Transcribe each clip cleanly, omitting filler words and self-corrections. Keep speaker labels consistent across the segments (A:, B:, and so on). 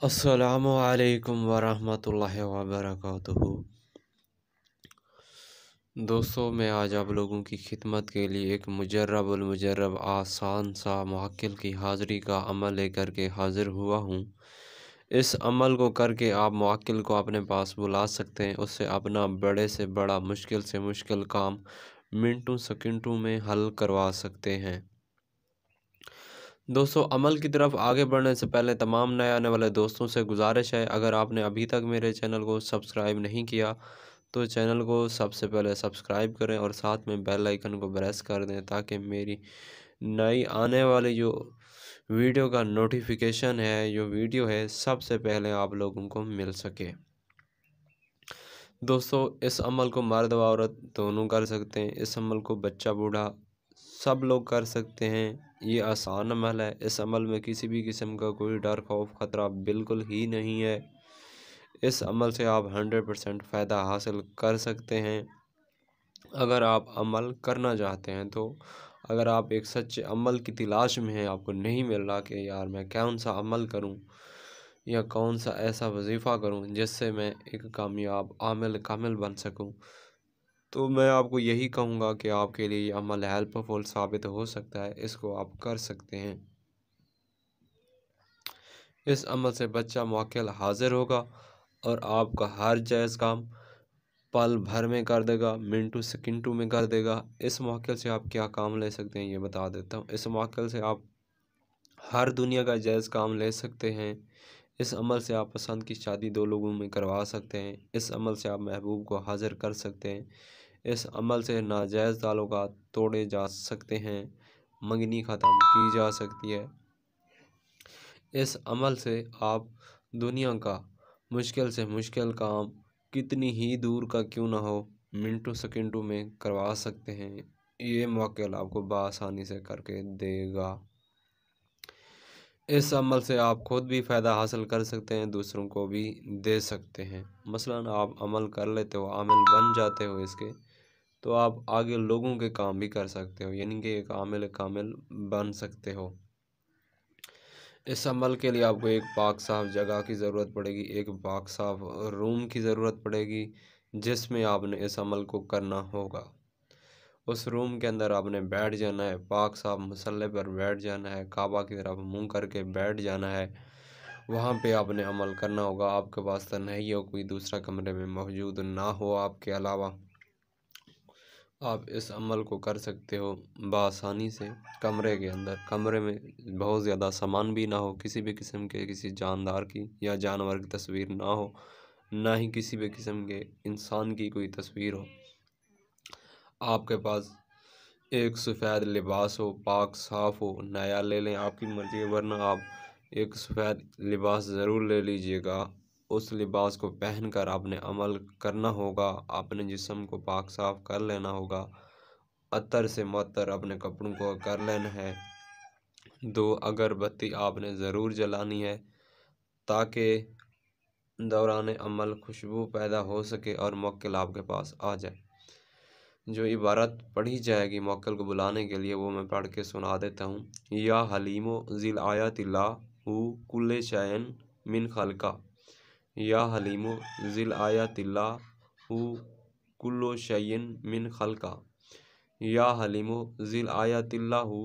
A: अस्सलामु अलैकुम वरहमतुल्लाहि वबरकातुहू। दोस्तों, मैं आज आप लोगों की खिदमत के लिए एक मुजर्रबुल मुजर्रब आसान सा मुवक्किल की हाज़िरी का अमल लेकर के हाज़िर हुआ हूँ। इस अमल को करके आप मुवक्किल को अपने पास बुला सकते हैं। उससे अपना बड़े से बड़ा मुश्किल से मुश्किल काम मिनटों सेकंडों में हल करवा सकते हैं। दोस्तों, अमल की तरफ आगे बढ़ने से पहले तमाम नए आने वाले दोस्तों से गुजारिश है, अगर आपने अभी तक मेरे चैनल को सब्सक्राइब नहीं किया तो चैनल को सबसे पहले सब्सक्राइब करें और साथ में बेल आइकन को प्रेस कर दें ताकि मेरी नई आने वाली जो वीडियो का नोटिफिकेशन है, जो वीडियो है, सबसे पहले आप लोगों को मिल सके। दोस्तों, इस अमल को मर्द व औरत दोनों कर सकते हैं। इस अमल को बच्चा बूढ़ा सब लोग कर सकते हैं। ये आसान अमल है। इस अमल में किसी भी किस्म का कोई डर खौफ ख़तरा बिल्कुल ही नहीं है। इस अमल से आप 100% फ़ायदा हासिल कर सकते हैं। अगर आप अमल करना चाहते हैं तो अगर आप एक सच्चे अमल की तलाश में हैं, आपको नहीं मिल रहा कि यार मैं कौन सा अमल करूं या कौन सा ऐसा वजीफ़ा करूं जिससे मैं एक कामयाब आमिल कामिल बन सकूं, तो मैं आपको यही कहूँगा कि आपके लिए ये अमल हेल्पफुल साबित हो सकता है। इसको आप कर सकते हैं। इस अमल से बच्चा मुवक्किल हाजिर होगा और आपका हर जायज़ काम पल भर में कर देगा, मिनटों सेकंडों में कर देगा। इस मुवक्किल से आप क्या काम ले सकते हैं ये बता देता हूँ। इस मुवक्किल से आप हर दुनिया का जायज़ काम ले सकते हैं। इस अमल से आप पसंद की शादी दो लोगों में करवा सकते हैं। इस अमल से आप महबूब को हाजिर कर सकते हैं। इस अमल से नाजायज़ ताल्लुकात तोड़े जा सकते हैं, मंगनी ख़त्म की जा सकती है। इस अमल से आप दुनिया का मुश्किल से मुश्किल काम कितनी ही दूर का क्यों ना हो, मिनटों सेकंडों में करवा सकते हैं। ये मुवक्किल आपको बआसानी से करके देगा। इस अमल से आप खुद भी फ़ायदा हासिल कर सकते हैं, दूसरों को भी दे सकते हैं। मसलन आप अमल कर लेते हो, आमिल बन जाते हो इसके, तो आप आगे लोगों के काम भी कर सकते हो, यानी कि एक आमिल कामिल बन सकते हो। इस अमल के लिए आपको एक पाक साफ़ जगह की ज़रूरत पड़ेगी, एक पाक साफ़ रूम की ज़रूरत पड़ेगी जिसमें आपने इस अमल को करना होगा। उस रूम के अंदर आपने बैठ जाना है, पाक साफ़ मसल्ले पर बैठ जाना है, काबा की तरफ मुँह करके बैठ जाना है। वहाँ पे आपने अमल करना होगा। आपके पास तन्हाई हो, कोई दूसरा कमरे में मौजूद ना हो आपके अलावा, आप इस अमल को कर सकते हो बआसानी से कमरे के अंदर। कमरे में बहुत ज़्यादा सामान भी ना हो, किसी भी किस्म के किसी जानदार की या जानवर की तस्वीर ना हो, ना ही किसी भी किस्म के इंसान की कोई तस्वीर हो। आपके पास एक सफ़ेद लिबास हो, पाक साफ़ हो, नया ले लें, आपकी मर्ज़ी है, वरना आप एक सफ़ेद लिबास ज़रूर ले लीजिएगा। उस लिबास को पहनकर आपने अमल करना होगा। अपने जिस्म को पाक साफ़ कर लेना होगा। अतर से मुअत्तर अपने कपड़ों को कर लेना है। 2 अगरबत्ती आपने ज़रूर जलानी है ताकि दौरान अमल खुशबू पैदा हो सके और मुवक्किल आपके पास आ जाए। जो इबारत पढ़ी जाएगी मुवक्किल को बुलाने के लिए, वो मैं पढ़ के सुना देता हूँ। या हलीमो ज़िल आयतिल्लाहु कुल्ले शैइन मिन खल्का। या हलीमो ज़िल आयतिल्लाहु कुल्लो शैइन मिन खल्का। या हलीमो ज़िल आयतिल्लाहु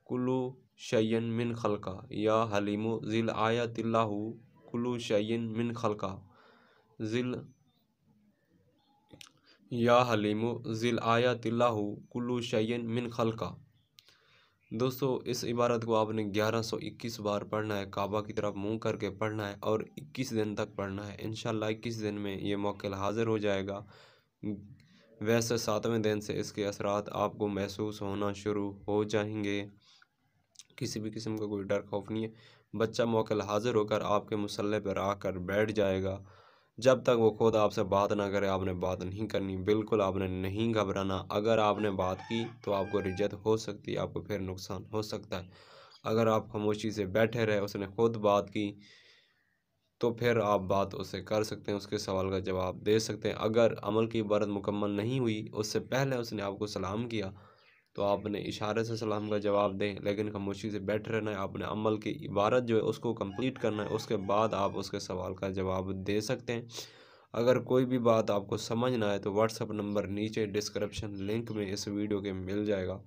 A: कुल्लु शैइन मिन खल्का। या हलीमो ज़िल आयतिल्लाहु कुल्लु शैइन मिन खल्का। ज़िल या हलीमो ज़िल आयतिल्लाहु कुल्लु शैइन मिन खल्का। दोस्तों, इस इबारत को आपने 1121 बार पढ़ना है, काबा की तरफ मुँह करके पढ़ना है और 21 दिन तक पढ़ना है। इंशाअल्लाह 21 दिन में ये मुवक्किल हाज़िर हो जाएगा। वैसे 7वें दिन से इसके असरात आपको महसूस होना शुरू हो जाएंगे। किसी भी किस्म का कोई डर खौफ नहीं है। बच्चा मुवक्किल हाज़िर होकर आपके मुसल्ले पर आकर बैठ जाएगा। जब तक वो खुद आपसे बात ना करे, आपने बात नहीं करनी। बिल्कुल आपने नहीं घबराना। अगर आपने बात की तो आपको रिजत हो सकती है, आपको फिर नुकसान हो सकता है। अगर आप खामोशी से बैठे रहे, उसने खुद बात की, तो फिर आप बात उससे कर सकते हैं, उसके सवाल का जवाब दे सकते हैं। अगर अमल की इबारत मुकम्मल नहीं हुई, उससे पहले उसने आपको सलाम किया, तो आपने इशारे से सलाम का जवाब दें, लेकिन खामोशी से बैठे रहना है। आपने अमल की इबारत जो है उसको कंप्लीट करना है, उसके बाद आप उसके सवाल का जवाब दे सकते हैं। अगर कोई भी बात आपको समझ ना आए तो व्हाट्सअप नंबर नीचे डिस्क्रिप्शन लिंक में इस वीडियो के मिल जाएगा,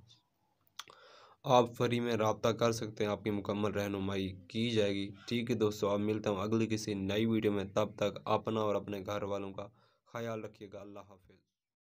A: आप फ्री में रब्ता कर सकते हैं, आपकी मुकम्मल रहनुमाई की जाएगी। ठीक है दोस्तों, अब मिलता हूँ अगली किसी नई वीडियो में, तब तक अपना और अपने घर वालों का ख्याल रखिएगा। अल्लाह हाफिज़।